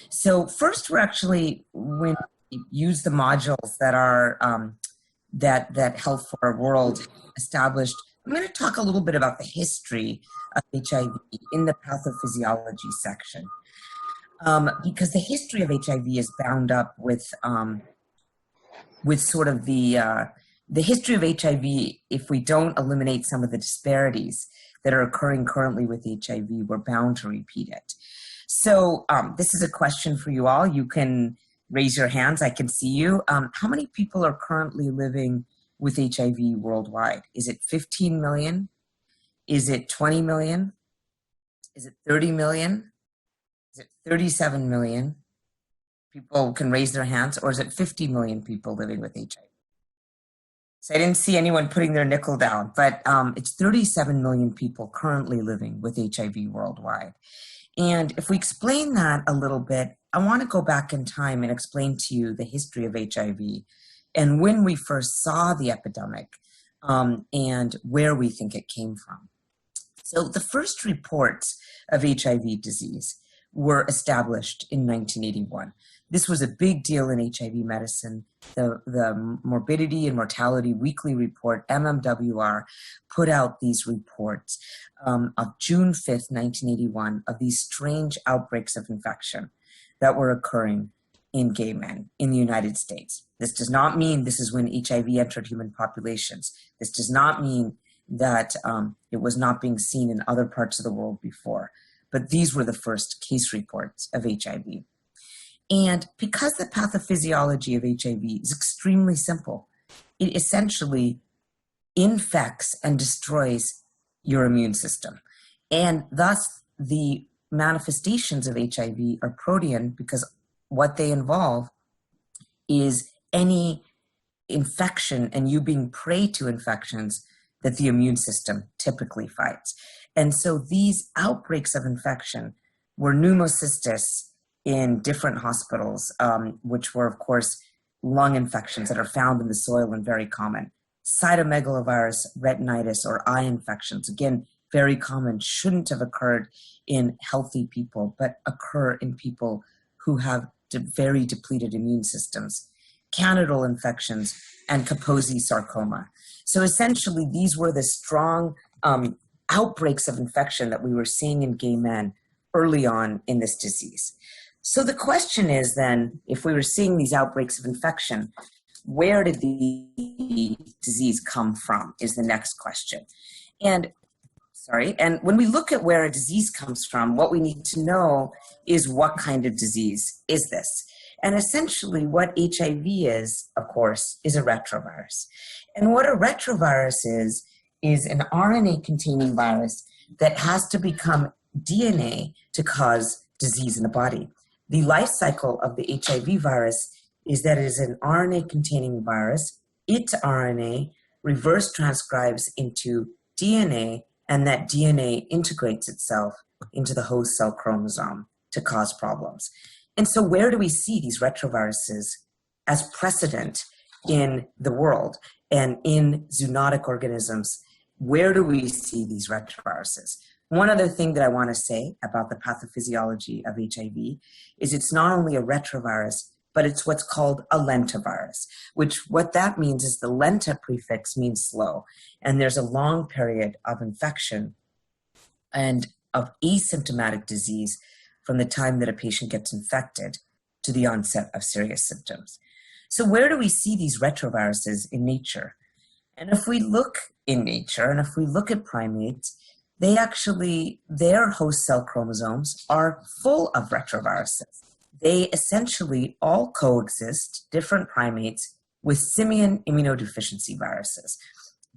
So first, we're actually, when we use the modules that are that Health4TheWorld established, I'm going to talk a little bit about the history of HIV in the pathophysiology section, because the history of HIV is bound up with sort of the history of HIV. If we don't eliminate some of the disparities that are occurring currently with HIV, we're bound to repeat it. So this is a question for you all. You can raise your hands. I can see you. How many people are currently living with HIV worldwide? Is it 15 million? Is it 20 million? Is it 30 million? Is it 37 million? People can raise their hands. Or is it 50 million people living with HIV? So I didn't see anyone putting their nickel down, but it's 37 million people currently living with HIV worldwide. And if we explain that a little bit, I want to go back in time and explain to you the history of HIV and when we first saw the epidemic and where we think it came from. So the first reports of HIV disease were established in 1981. This was a big deal in HIV medicine. The Morbidity and Mortality Weekly Report, MMWR, put out these reports of June 5th, 1981, of these strange outbreaks of infection that were occurring in gay men in the United States. This does not mean this is when HIV entered human populations. This does not mean that it was not being seen in other parts of the world before. But these were the first case reports of HIV. And because the pathophysiology of HIV is extremely simple, it essentially infects and destroys your immune system. And thus, the manifestations of HIV are protean because what they involve is any infection and you being prey to infections that the immune system typically fights. And so these outbreaks of infection were pneumocystis in different hospitals, which were, of course, lung infections that are found in the soil and very common. Cytomegalovirus, retinitis, or eye infections, again, very common, shouldn't have occurred in healthy people, but occur in people who have very depleted immune systems. Candidal infections and Kaposi sarcoma. So essentially, these were the strong outbreaks of infection that we were seeing in gay men early on in this disease. So the question is then, if we were seeing these outbreaks of infection, where did the disease come from is the next question. And when we look at where a disease comes from, what we need to know is what kind of disease is this? And essentially what HIV is, of course, is a retrovirus. And what a retrovirus is an RNA-containing virus that has to become DNA to cause disease in the body. The life cycle of the HIV virus is that it is an RNA-containing virus. Its RNA reverse transcribes into DNA, and that DNA integrates itself into the host cell chromosome to cause problems. And so where do we see these retroviruses as precedent in the world and in zoonotic organisms? Where do we see these retroviruses? One other thing that I want to say about the pathophysiology of HIV is it's not only a retrovirus, but it's what's called a lentivirus, which what that means is the lenta prefix means slow. And there's a long period of infection and of asymptomatic disease from the time that a patient gets infected to the onset of serious symptoms. So where do we see these retroviruses in nature? And if we look in nature, and if we look at primates, their host cell chromosomes are full of retroviruses. They essentially all coexist, different primates, with simian immunodeficiency viruses.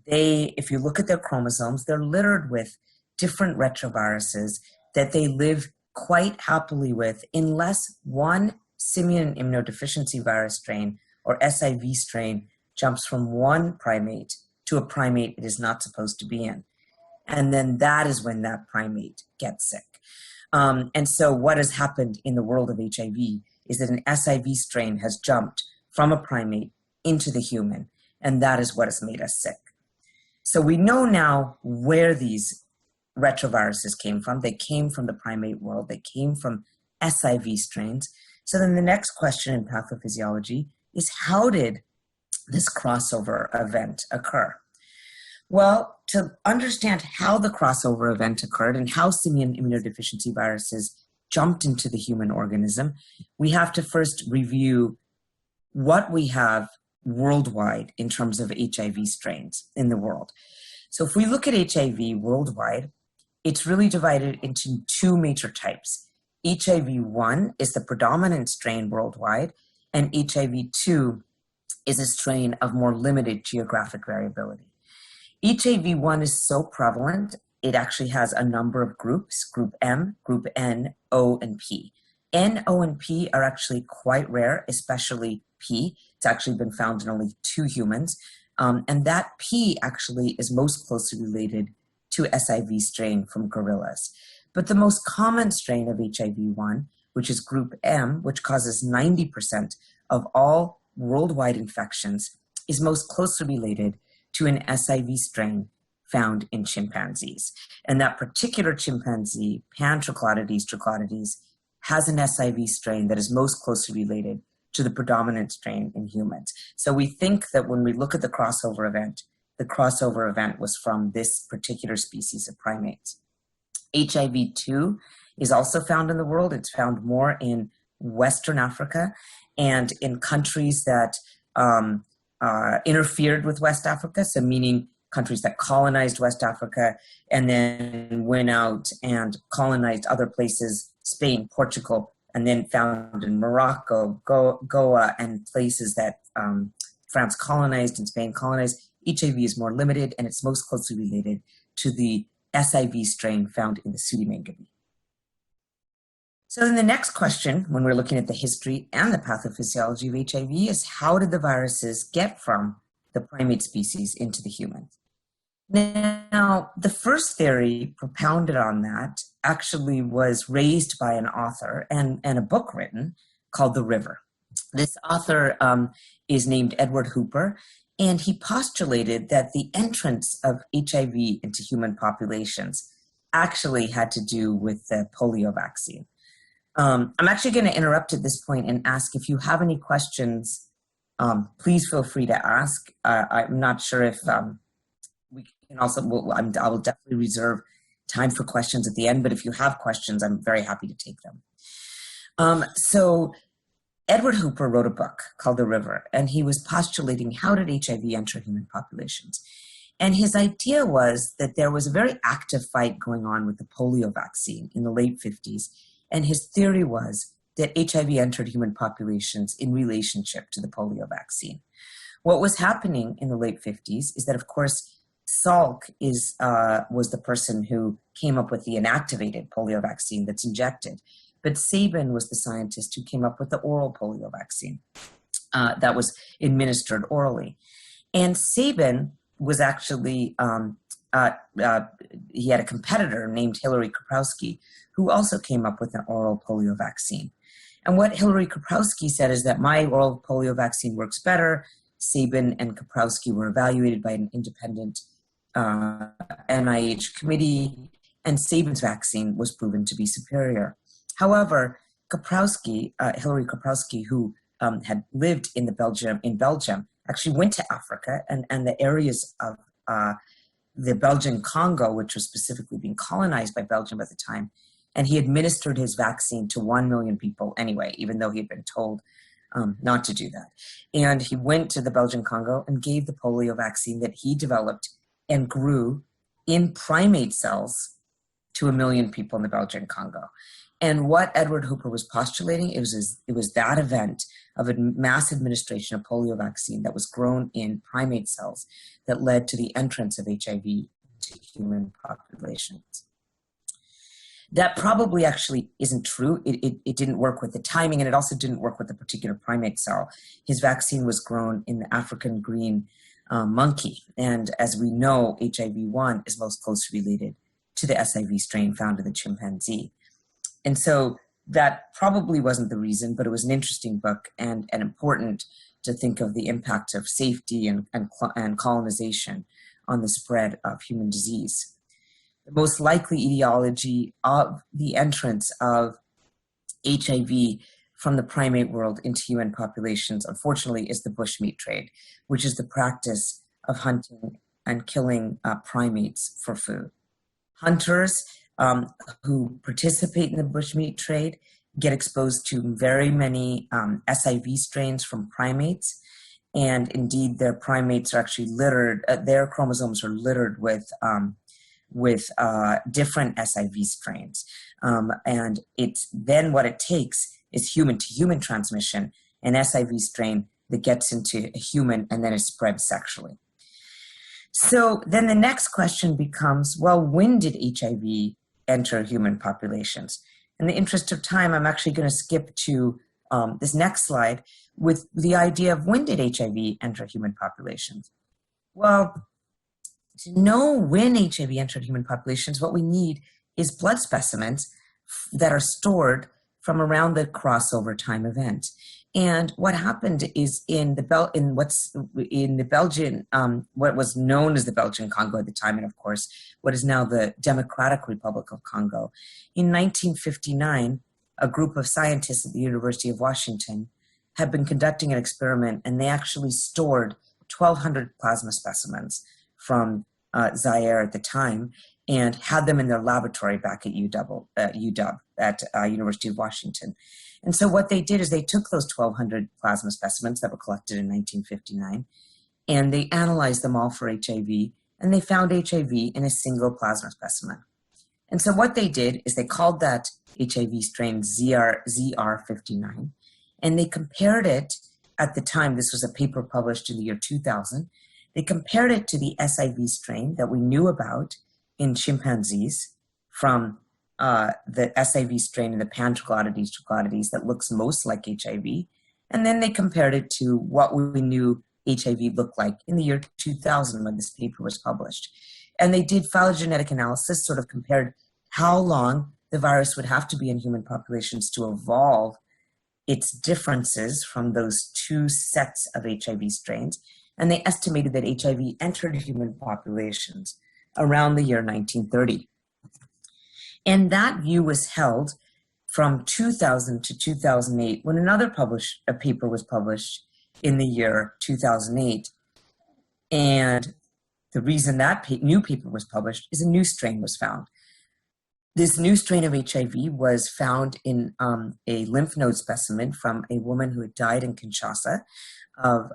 If you look at their chromosomes, they're littered with different retroviruses that they live quite happily with unless one simian immunodeficiency virus strain or SIV strain jumps from one primate to a primate it is not supposed to be in. And then that is when that primate gets sick. And so what has happened in the world of HIV is that an SIV strain has jumped from a primate into the human, and that is what has made us sick. So we know now where these retroviruses came from. They came from the primate world. They came from SIV strains. So then the next question in pathophysiology is, how did this crossover event occur? Well, to understand how the crossover event occurred and how simian immunodeficiency viruses jumped into the human organism, we have to first review what we have worldwide in terms of HIV strains in the world. So if we look at HIV worldwide, it's really divided into two major types. HIV-1 is the predominant strain worldwide, and HIV-2 is a strain of more limited geographic variability. HIV-1 is so prevalent, it actually has a number of groups, group M, group N, O, and P. N, O, and P are actually quite rare, especially P. It's actually been found in only 2 humans. And that P actually is most closely related to SIV strain from gorillas. But the most common strain of HIV-1, which is group M, which causes 90% of all worldwide infections, is most closely related to an SIV strain found in chimpanzees. And that particular chimpanzee, Pantroclonides trochonides, has an SIV strain that is most closely related to the predominant strain in humans. So we think that when we look at the crossover event was from this particular species of primates. HIV-2 is also found in the world. It's found more in Western Africa and in countries that interfered with West Africa, so meaning countries that colonized West Africa and then went out and colonized other places, Spain, Portugal, and then found in Morocco, Goa, and places that France colonized and Spain colonized. HIV is more limited, and it's most closely related to the SIV strain found in the Sudimangami. So then the next question, when we're looking at the history and the pathophysiology of HIV, is how did the viruses get from the primate species into the humans? Now, the first theory propounded on that actually was raised by an author and a book written called The River. This author is named Edward Hooper, and he postulated that the entrance of HIV into human populations actually had to do with the polio vaccine. I'm actually going to interrupt at this point and ask if you have any questions. Please feel free to ask. I'm not sure if we can also, I will definitely reserve time for questions at the end, but if you have questions, I'm very happy to take them. So Edward Hooper wrote a book called The River, and he was postulating how did HIV enter human populations. And his idea was that there was a very active fight going on with the polio vaccine in the late 50s. And his theory was that HIV entered human populations in relationship to the polio vaccine. What was happening in the late 50s is that, of course, Salk was the person who came up with the inactivated polio vaccine that's injected. But Sabin was the scientist who came up with the oral polio vaccine that was administered orally. And Sabin was actually, he had a competitor named Hilary Krapowski, who also came up with an oral polio vaccine. And what Hilary Krapowski said is that my oral polio vaccine works better. Sabin and Krapowski were evaluated by an independent NIH committee, and Sabin's vaccine was proven to be superior. However, Hilary Krapowski, who had lived in Belgium, actually went to Africa and the areas of the Belgian Congo, which was specifically being colonized by Belgium at the time, and he administered his vaccine to 1 million people anyway, even though he had been told not to do that. And he went to the Belgian Congo and gave the polio vaccine that he developed and grew in primate cells to 1 million people in the Belgian Congo. And what Edward Hooper was postulating, it was that event of a mass administration of polio vaccine that was grown in primate cells that led to the entrance of HIV to human populations. That probably actually isn't true. It didn't work with the timing, and it also didn't work with the particular primate cell. His vaccine was grown in the African green monkey. And as we know, HIV-1 is most closely related to the SIV strain found in the chimpanzee. And so that probably wasn't the reason, but it was an interesting book and important to think of the impact of safety and colonization on the spread of human disease. The most likely etiology of the entrance of HIV from the primate world into human populations, unfortunately, is the bushmeat trade, which is the practice of hunting and killing primates for food. Hunters who participate in the bushmeat trade get exposed to very many SIV strains from primates, and indeed their primates are actually littered, their chromosomes are littered with different SIV strains. And it's then what it takes is human-to-human transmission, an SIV strain that gets into a human and then is spread sexually. So then the next question becomes, well, when did HIV enter human populations? In the interest of time, I'm actually going to skip to this next slide with the idea of when did HIV enter human populations? Well, to know when HIV entered human populations, what we need is blood specimens that are stored from around the crossover time event. And what happened is what was known as the Belgian Congo at the time, and of course, what is now the Democratic Republic of Congo. In 1959, a group of scientists at the University of Washington had been conducting an experiment, and they actually stored 1,200 plasma specimens from Zaire at the time, and had them in their laboratory back at UW at University of Washington. And so what they did is they took those 1,200 plasma specimens that were collected in 1959, and they analyzed them all for HIV, and they found HIV in a single plasma specimen. And so what they did is they called that HIV strain ZR59, and they compared it at the time. This was a paper published in the year 2000. They compared it to the SIV strain that we knew about in chimpanzees from the SIV strain in the Pan-troglodytes that looks most like HIV. And then they compared it to what we knew HIV looked like in the year 2000 when this paper was published. And they did phylogenetic analysis, sort of compared how long the virus would have to be in human populations to evolve its differences from those two sets of HIV strains. And they estimated that HIV entered human populations around the year 1930. And that view was held from 2000 to 2008 when another paper was published in the year 2008. And the reason that new paper was published is a new strain was found. This new strain of HIV was found in a lymph node specimen from a woman who had died in Kinshasa of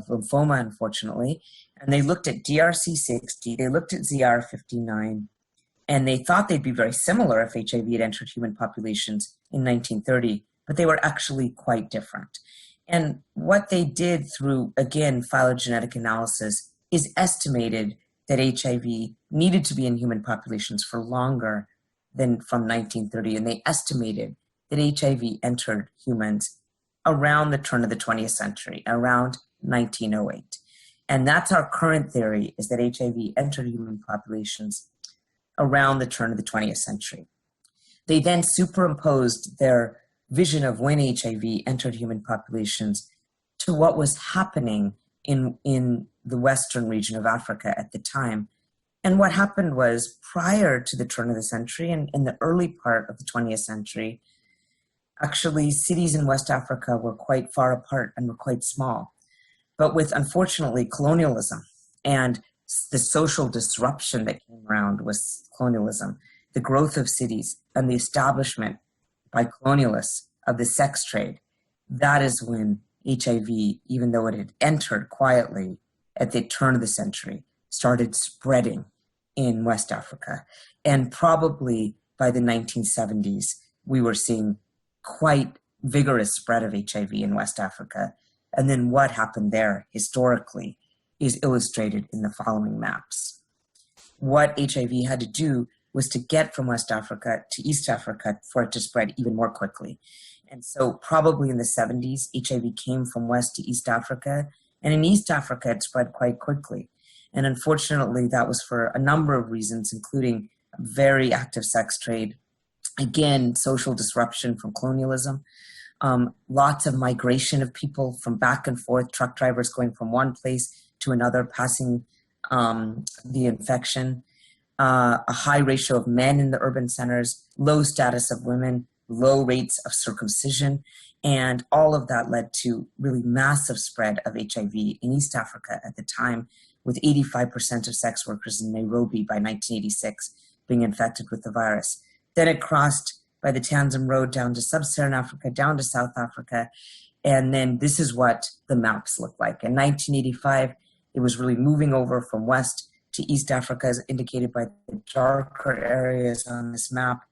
lymphoma, unfortunately. And they looked at DRC60, they looked at ZR59, and they thought they'd be very similar if HIV had entered human populations in 1930, but they were actually quite different. And what they did through, again, phylogenetic analysis is estimated that HIV needed to be in human populations for longer than from 1930, and they estimated that HIV entered humans around the turn of the 20th century, around 1908. And that's our current theory, is that HIV entered human populations around the turn of the 20th century. They then superimposed their vision of when HIV entered human populations to what was happening in the western region of Africa at the time. And what happened was, prior to the turn of the century and in the early part of the 20th century, actually cities in West Africa were quite far apart and were quite small. But with, unfortunately, colonialism and the social disruption that came around with colonialism, the growth of cities and the establishment by colonialists of the sex trade, that is when HIV, even though it had entered quietly at the turn of the century, started spreading in West Africa. And probably by the 1970s, we were seeing quite vigorous spread of HIV in West Africa. And then what happened there historically is illustrated in the following maps. What HIV had to do was to get from West Africa to East Africa for it to spread even more quickly. And so probably in the 70s, HIV came from West to East Africa, and in East Africa, it spread quite quickly. And unfortunately, that was for a number of reasons, including a very active sex trade, again, social disruption from colonialism, lots of migration of people from back and forth, truck drivers going from one place to another, passing the infection, a high ratio of men in the urban centers, low status of women, low rates of circumcision, and all of that led to really massive spread of HIV in East Africa at the time, with 85% of sex workers in Nairobi by 1986 being infected with the virus. Then it crossed by the Tanzam Road down to sub-Saharan Africa, down to South Africa, and then this is what the maps look like. In 1985, it was really moving over from West to East Africa, as indicated by the darker areas on this map.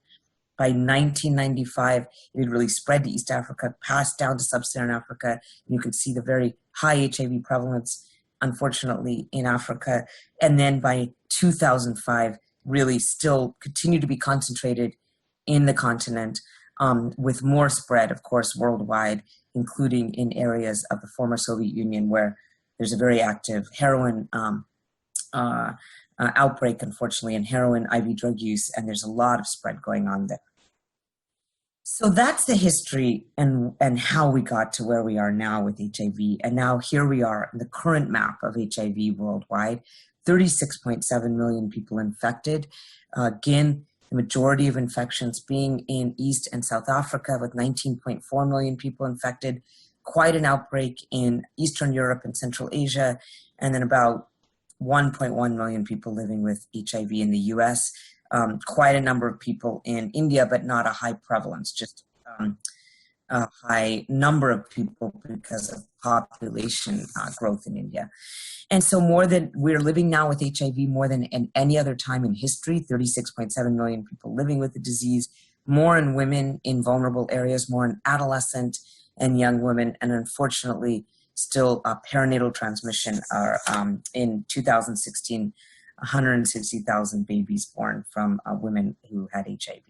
By 1995, it had really spread to East Africa, passed down to sub-Saharan Africa. You can see the very high HIV prevalence, unfortunately, in Africa. And then by 2005, really still continued to be concentrated in the continent, with more spread, of course, worldwide, including in areas of the former Soviet Union where there's a very active heroin outbreak, unfortunately, and heroin IV drug use, and there's a lot of spread going on there. So that's the history and how we got to where we are now with HIV. And now here we are in the current map of HIV worldwide, 36.7 million people infected. Again, the majority of infections being in East and South Africa with 19.4 million people infected, quite an outbreak in Eastern Europe and Central Asia, and then about 1.1 million people living with HIV in the US. Quite a number of people in India, but not a high prevalence, just a high number of people because of population growth in India. And so we're living now with HIV more than in any other time in history, 36.7 million people living with the disease, more in women in vulnerable areas, more in adolescent and young women, and unfortunately still perinatal transmission are in 2016, 160,000 babies born from women who had HIV.